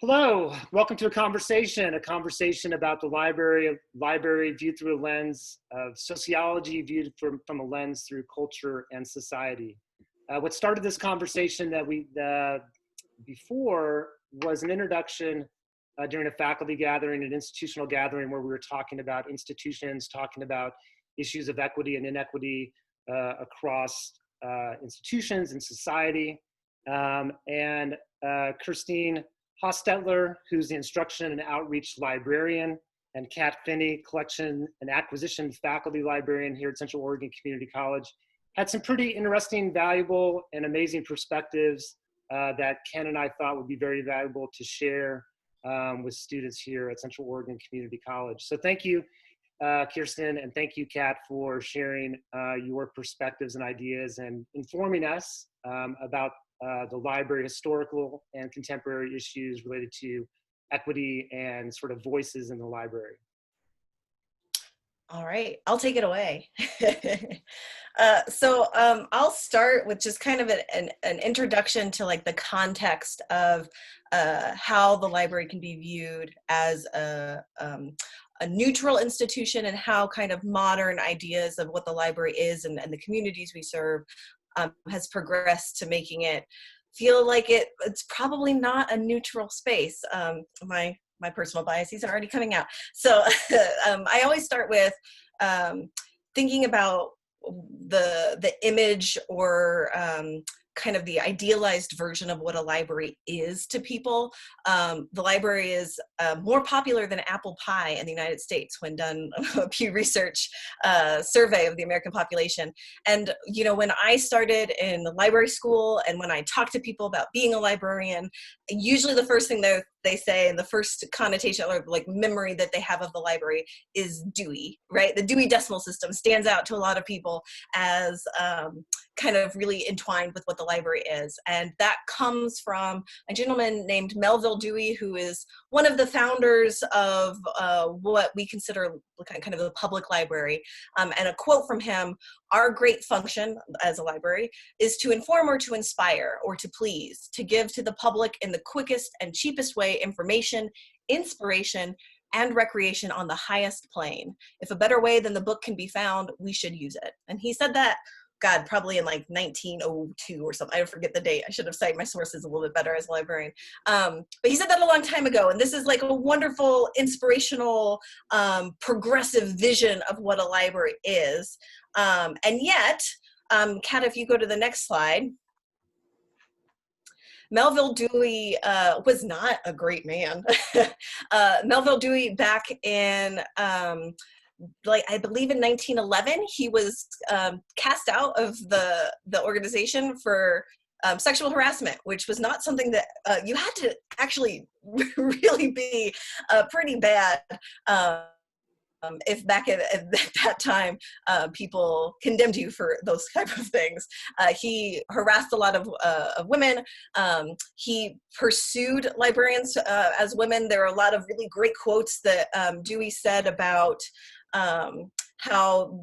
Hello, welcome to a conversation about the library viewed through a lens of sociology, viewed from a lens through culture and society. What started this conversation before was an introduction during a faculty gathering, an institutional gathering where we were talking about institutions, talking about issues of equity and inequity across institutions and society. Christine Hostetler, who's the instruction and outreach librarian, and Kat Finney, collection and acquisition faculty librarian here at Central Oregon Community College, had some pretty interesting, valuable, and amazing perspectives that Ken and I thought would be very valuable to share with students here at Central Oregon Community College. So thank you, Kirsten, and thank you, Kat, for sharing your perspectives and ideas and informing us about the library historical and contemporary issues related to equity and sort of voices in the library. All right, I'll take it away. I'll start with just kind of an introduction to like the context of how the library can be viewed as a neutral institution and how kind of modern ideas of what the library is and the communities we serve has progressed to making it feel like it's probably not a neutral space. My personal biases are already coming out. So I always start with thinking about the image or kind of the idealized version of what a library is to people. The library is more popular than apple pie in the United States when done a Pew Research survey of the American population. And, you know, when I started in library school and when I talk to people about being a librarian, usually the first thing they say and the first connotation or like memory that they have of the library is Dewey, right? The Dewey Decimal System stands out to a lot of people as kind of really entwined with what the library is. And that comes from a gentleman named Melville Dewey, who is one of the founders of what we consider kind of the public library. And a quote from him: "Our great function as a library is to inform or to inspire or to please, to give to the public in the quickest and cheapest way information, inspiration, and recreation on the highest plane. If a better way than the book can be found, we should use it." And he said that, God, probably in like 1902 or something. I forget the date. I should have cited my sources a little bit better as a librarian. But he said that a long time ago. And this is like a wonderful, inspirational, progressive vision of what a library is. And yet, Kat, if you go to the next slide, Melville Dewey was not a great man. Melville Dewey, back in I believe in 1911, he was cast out of the organization for sexual harassment, which was not something that you had to actually really be pretty bad. If back at that time people condemned you for those type of things. He harassed a lot of women. He pursued librarians as women. There are a lot of really great quotes that Dewey said about how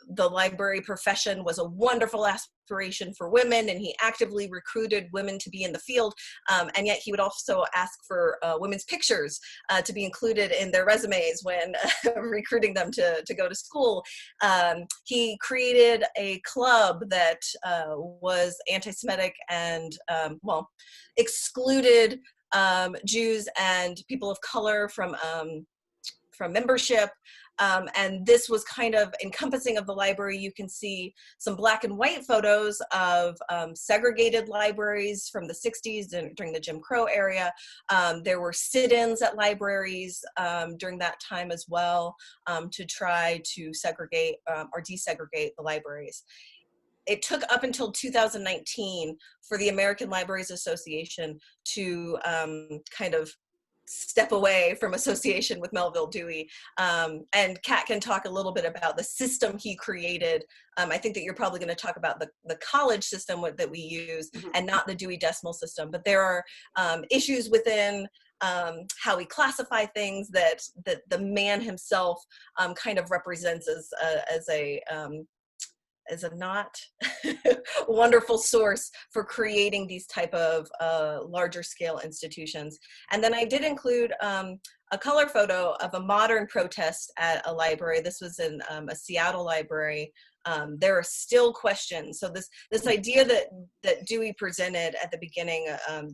the library profession was a wonderful aspiration for women, and he actively recruited women to be in the field, and yet he would also ask for women's pictures to be included in their resumes when recruiting them to go to school. He created a club that was anti-Semitic and excluded Jews and people of color from membership. And this was kind of encompassing of the library. You can see some black and white photos of segregated libraries from the 60s and during the Jim Crow era. There were sit-ins at libraries during that time as well to try to segregate or desegregate the libraries. It took up until 2019 for the American Libraries Association to kind of step away from association with Melville Dewey. And Kat can talk a little bit about the system he created. I think that you're probably going to talk about the college system that we use and not the Dewey Decimal System. But there are issues within how we classify things that the man himself kind of represents as not wonderful source for creating these type of larger scale institutions. And then I did include a color photo of a modern protest at a library. This was in a Seattle library. There are still questions. So this idea that Dewey presented at the beginning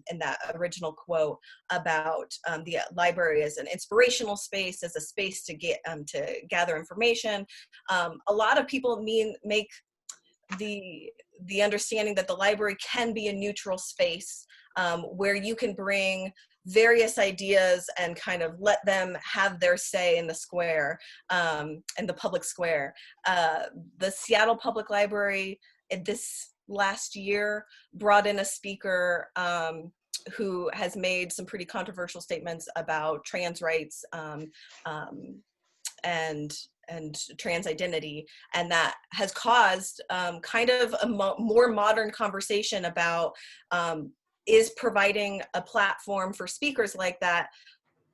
in that original quote about the library as an inspirational space, as a space to get to gather information. A lot of people make the understanding that the library can be a neutral space where you can bring various ideas and kind of let them have their say in the square, in the public square. The Seattle Public Library this last year brought in a speaker who has made some pretty controversial statements about trans rights and trans identity, and that has caused kind of a more modern conversation about is providing a platform for speakers like that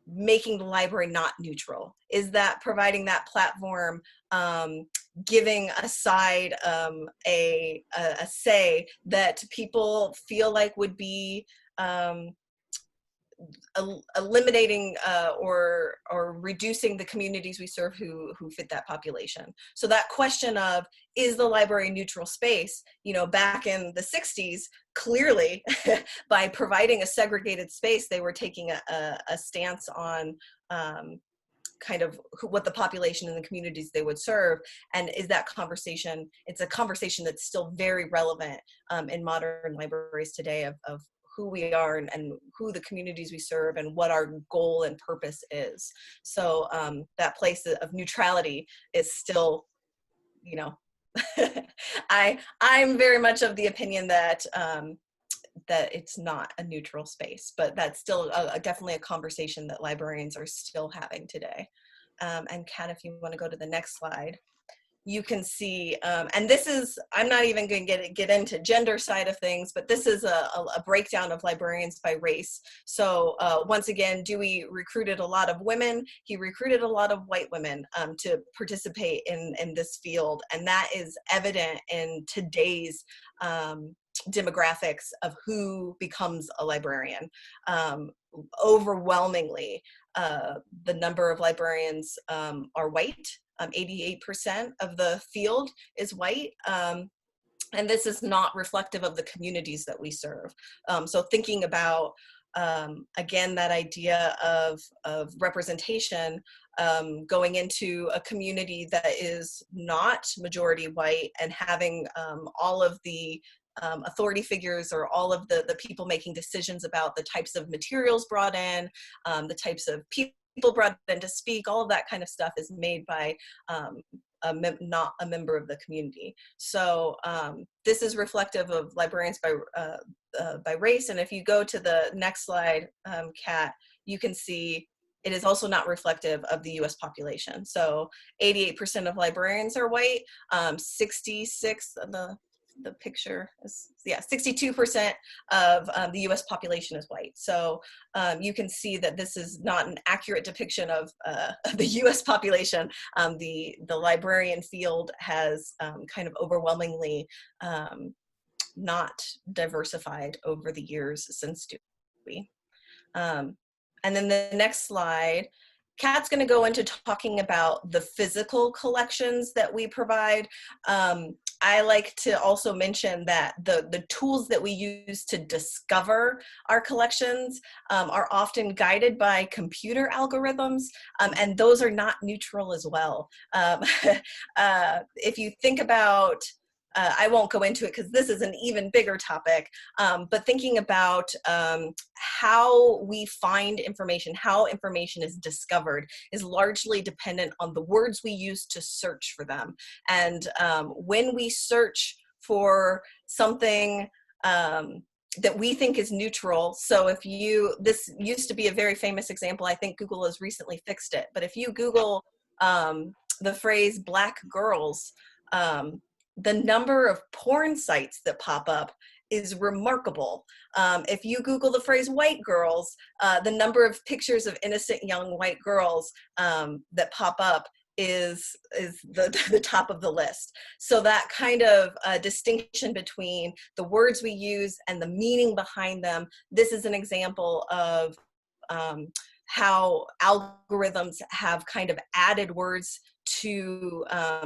making the library not neutral? Is that providing that platform giving a side a say that people feel like would be eliminating or reducing the communities we serve who fit that population? So that question of, is the library a neutral space? You know, back in the 60s, clearly by providing a segregated space, they were taking a stance on kind of what the population and the communities they would serve. And is that conversation, it's a conversation that's still very relevant in modern libraries today of who we are and who the communities we serve and what our goal and purpose is. So that place of neutrality is still, you know, I'm very much of the opinion that that it's not a neutral space, but that's still definitely a conversation that librarians are still having today. And Kat, if you want to go to the next slide, you can see, and this is, I'm not even going to get into gender side of things, but this is a breakdown of librarians by race. So once again, Dewey recruited a lot of women. He recruited a lot of white women to participate in this field. And that is evident in today's demographics of who becomes a librarian. Overwhelmingly, the number of librarians are white. 88% of the field is white. And this is not reflective of the communities that we serve. So thinking about, again, that idea of representation, going into a community that is not majority white and having all of the authority figures or all of the people making decisions about the types of materials brought in, the types of people brought in to speak, all of that kind of stuff is made by not a member of the community. So this is reflective of librarians by race. And if you go to the next slide, Kat, you can see it is also not reflective of the US population. So 88% of librarians are white, 66, the picture is, yeah, 62% of the US population is white. So you can see that this is not an accurate depiction of the US population. The librarian field has kind of overwhelmingly not diversified over the years since Dewey. And then the next slide, Kat's going to go into talking about the physical collections that we provide. I like to also mention that the tools that we use to discover our collections are often guided by computer algorithms, and those are not neutral as well. If you think about, I won't go into it because this is an even bigger topic, but thinking about how we find information, how information is discovered is largely dependent on the words we use to search for them. And when we search for something that we think is neutral, so if this used to be a very famous example, I think Google has recently fixed it, but if you Google the phrase Black girls, the number of porn sites that pop up is remarkable. If you Google the phrase white girls, the number of pictures of innocent young white girls that pop up the top of the list. So that kind of distinction between the words we use and the meaning behind them, this is an example of how algorithms have kind of added words to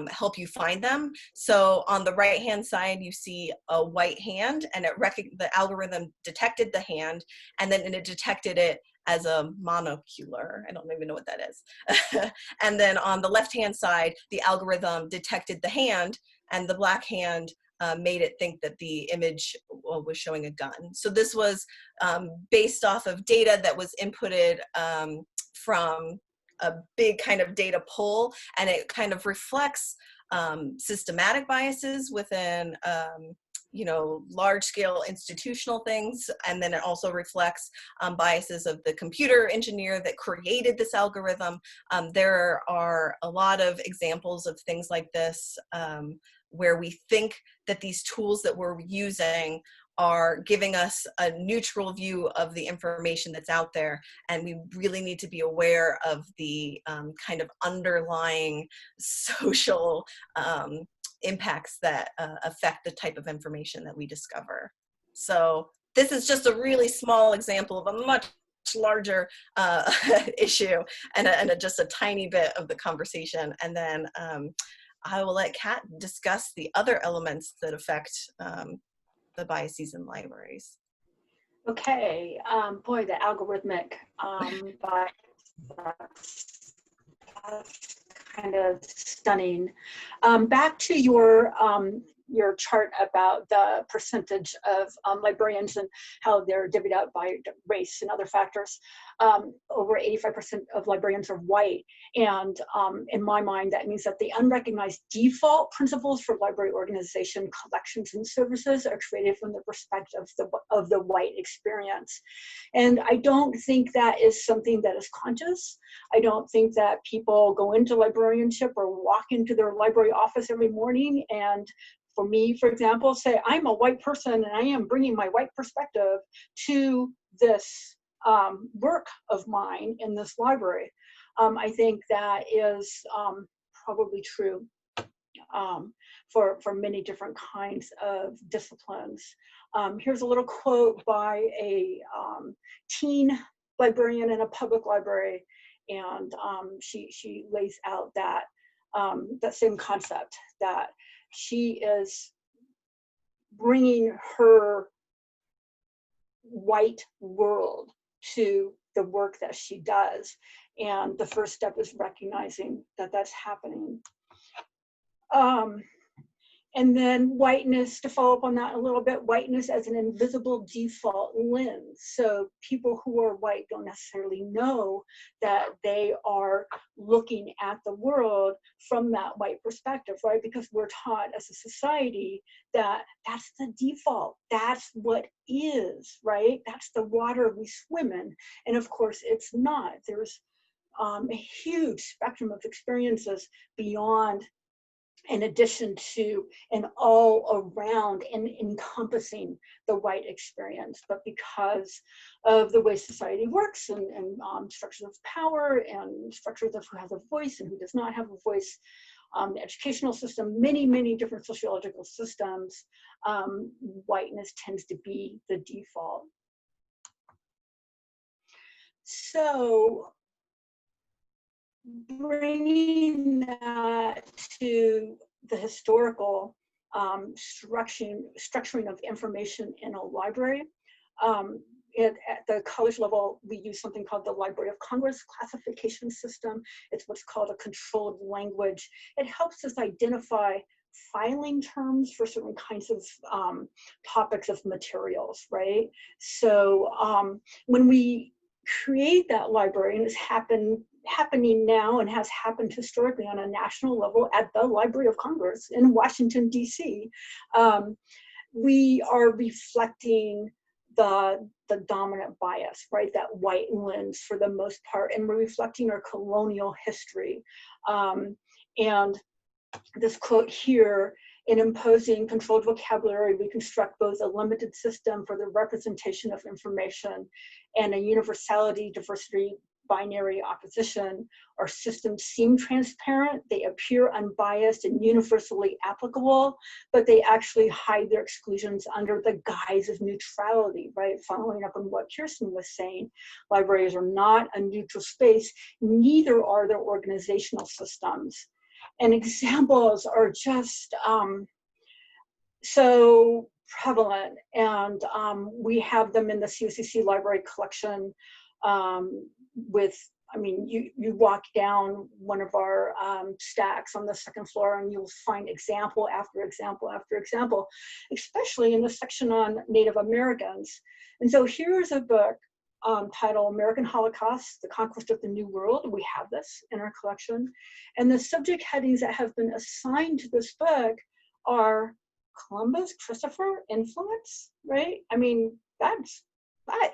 help you find them. So on the right hand side, you see a white hand, and the algorithm detected the hand, and then it detected it as a monocular. I don't even know what that is. And then on the left hand side, the algorithm detected the hand, and the black hand made it think that the image was showing a gun. So this was based off of data that was inputted from a big kind of data pool, and it kind of reflects systematic biases within large-scale institutional things, and then it also reflects biases of the computer engineer that created this algorithm. There are a lot of examples of things like this where we think that these tools that we're using are giving us a neutral view of the information that's out there, and we really need to be aware of the kind of underlying social impacts that affect the type of information that we discover. So this is just a really small example of a much larger issue and just a tiny bit of the conversation. And then I will let Kat discuss the other elements that affect the biases in libraries. Okay, boy, the algorithmic bias, that's kind of stunning. Back to your chart about the percentage of librarians and how they're divvied out by race and other factors. Over 85% of librarians are white, and in my mind that means that the unrecognized default principles for library organization, collections, and services are created from the perspective of the white experience. And I don't think that is something that is conscious. I don't think that people go into librarianship or walk into their library office every morning and, for me, for example, say, I'm a white person and I am bringing my white perspective to this work of mine in this library. I think that is probably true for many different kinds of disciplines. Here's a little quote by a teen librarian in a public library, and she lays out that that same concept, that she is bringing her white world to the work that she does. And the first step is recognizing that that's happening. And then whiteness, to follow up on that a little bit, whiteness as an invisible default lens. So people who are white don't necessarily know that they are looking at the world from that white perspective, right? Because we're taught as a society that that's the default, that's what is, right? That's the water we swim in. And of course it's not. There's a huge spectrum of experiences beyond, in addition to and all around and encompassing the white experience. But because of the way society works and structures of power and structures of who has a voice and who does not have a voice, the educational system, many different sociological systems, whiteness tends to be the default. So bringing that to the historical structuring of information in a library. At the college level, we use something called the Library of Congress classification system. It's what's called a controlled language. It helps us identify filing terms for certain kinds of topics of materials, right? So when we create that library, and it's happening now and has happened historically on a national level at the Library of Congress in Washington, D.C., we are reflecting the dominant bias, right? That white lens for the most part, and we're reflecting our colonial history. And this quote here, in imposing controlled vocabulary, we construct both a limited system for the representation of information and a universality, diversity, binary opposition. Our systems seem transparent, they appear unbiased and universally applicable, but they actually hide their exclusions under the guise of neutrality, right? Following up on what Kirsten was saying, libraries are not a neutral space, neither are their organizational systems. And examples are just so prevalent, and we have them in the COCC library collection with, I mean, you walk down one of our stacks on the second floor and you'll find example after example after example, especially in the section on Native Americans. And so here's a book titled American Holocaust, The Conquest of the New World. We have this in our collection. And the subject headings that have been assigned to this book are Columbus, Christopher, influence, right? I mean, that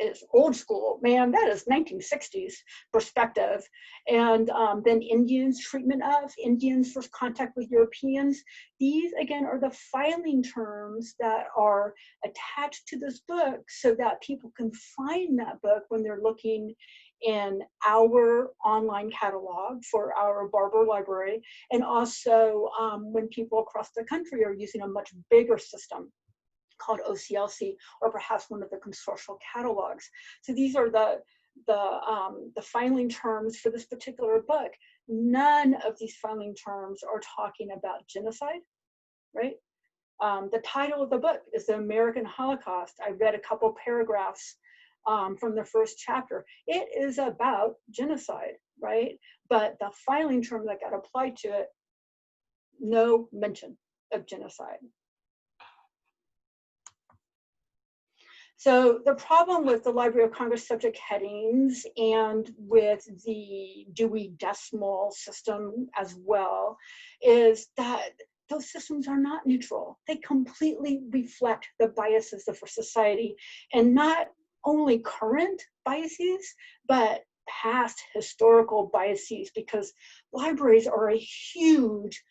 is old school, man. That is 1960s perspective. And then Indians, treatment of Indians, first contact with Europeans. These, again, are the filing terms that are attached to this book so that people can find that book when they're looking in our online catalog for our Barber library, and also when people across the country are using a much bigger system called OCLC, or perhaps one of the consortial catalogs. So these are the filing terms for this particular book. None of these filing terms are talking about genocide, right? The title of the book is The American Holocaust. I read a couple paragraphs from the first chapter. It is about genocide, right? But the filing term that got applied to it, no mention of genocide. So the problem with the Library of Congress subject headings and with the Dewey Decimal system as well is that those systems are not neutral. They completely reflect the biases of our society, and not only current biases, but past historical biases, because libraries are a huge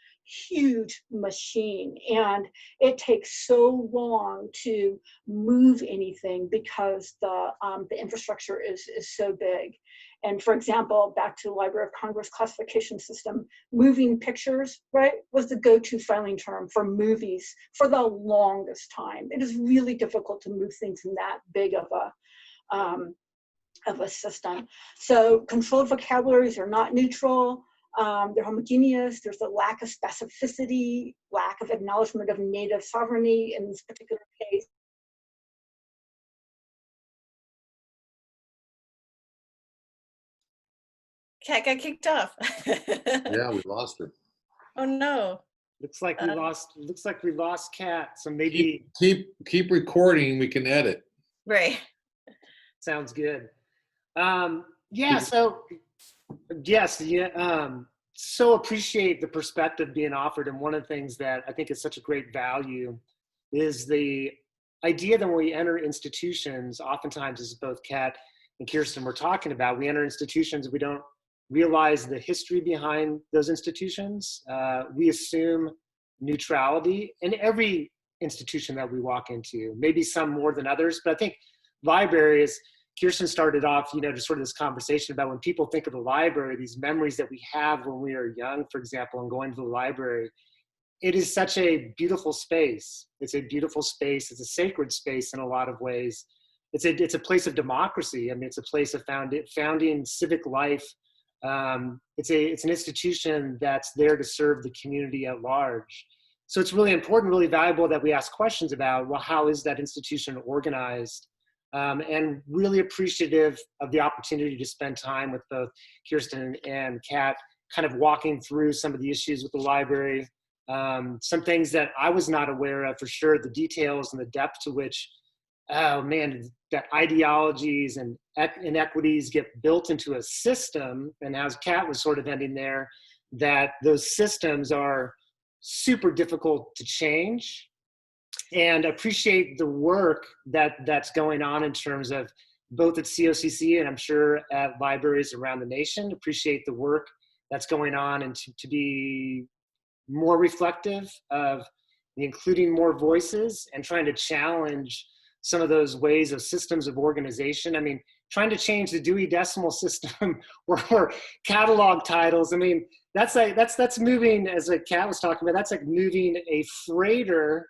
machine, and it takes so long to move anything because the infrastructure is so big. And for example, back to the Library of Congress classification system, moving pictures, right, was the go-to filing term for movies for the longest time. It is really difficult to move things in that big of a system. So controlled vocabularies are not neutral. They're homogeneous. There's a lack of specificity, lack of acknowledgement of native sovereignty in this particular case. Cat got kicked off. Yeah, we lost her. Oh no. Looks like we lost Kat. So maybe Keep recording. We can edit. Right. sounds good. Yeah. So yes. Yeah. So appreciate the perspective being offered, and one of the things that I think is such a great value is the idea that when we enter institutions, oftentimes, as both Kat and Kirsten were talking about, we enter institutions, we don't realize the history behind those institutions. We assume neutrality in every institution that we walk into, maybe some more than others, but I think libraries, Kirsten started off, just sort of this conversation about when people think of the library, these memories that we have when we were young, for example, and going to the library. It is such a beautiful space. It's a beautiful space. It's a sacred space in a lot of ways. It's a place of democracy. I mean, it's a place of founding civic life. It's an institution that's there to serve the community at large. So it's really important, really valuable that we ask questions about, well, how is that institution organized? And really appreciative of the opportunity to spend time with both Kirsten and Kat, kind of walking through some of the issues with the library, some things that I was not aware of for sure, the details and the depth to which, oh man, that ideologies and inequities get built into a system, and as Kat was sort of ending there, that those systems are super difficult to change. And appreciate the work that's going on in terms of both at COCC and I'm sure at libraries around the nation. Appreciate the work that's going on, and to be more reflective of including more voices and trying to challenge some of those ways of systems of organization. I mean, trying to change the Dewey Decimal System or catalog titles. I mean, that's moving, as like Kat was talking about, that's like moving a freighter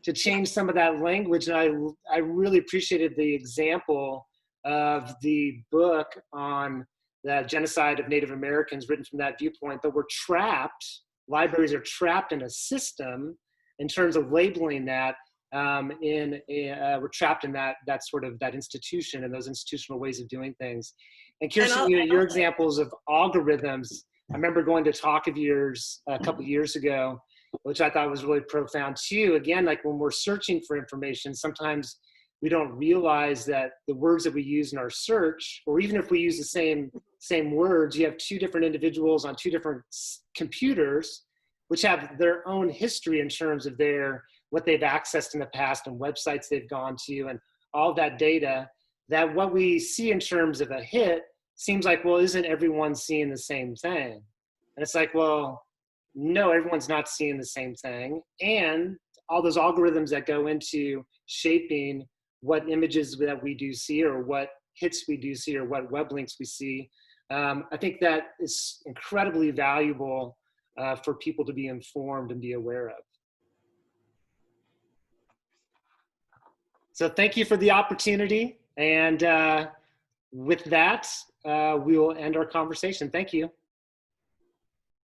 to change some of that language. And I really appreciated the example of the book on the genocide of Native Americans written from that viewpoint, that we're trapped, libraries are trapped in a system in terms of labeling that, we're trapped in that sort of that institution and those institutional ways of doing things. And Kirsten, your examples of algorithms, I remember going to a talk of yours a couple of years ago, which I thought was really profound too. Again, like when we're searching for information, sometimes we don't realize that the words that we use in our search, or even if we use the same words, you have two different individuals on two different computers, which have their own history in terms of what they've accessed in the past and websites they've gone to and all that data, that what we see in terms of a hit seems like, well, isn't everyone seeing the same thing? And it's like, well, no, everyone's not seeing the same thing. And all those algorithms that go into shaping what images that we do see, or what hits we do see, or what web links we see, I think that is incredibly valuable for people to be informed and be aware of. So thank you for the opportunity. And with that, we will end our conversation. Thank you.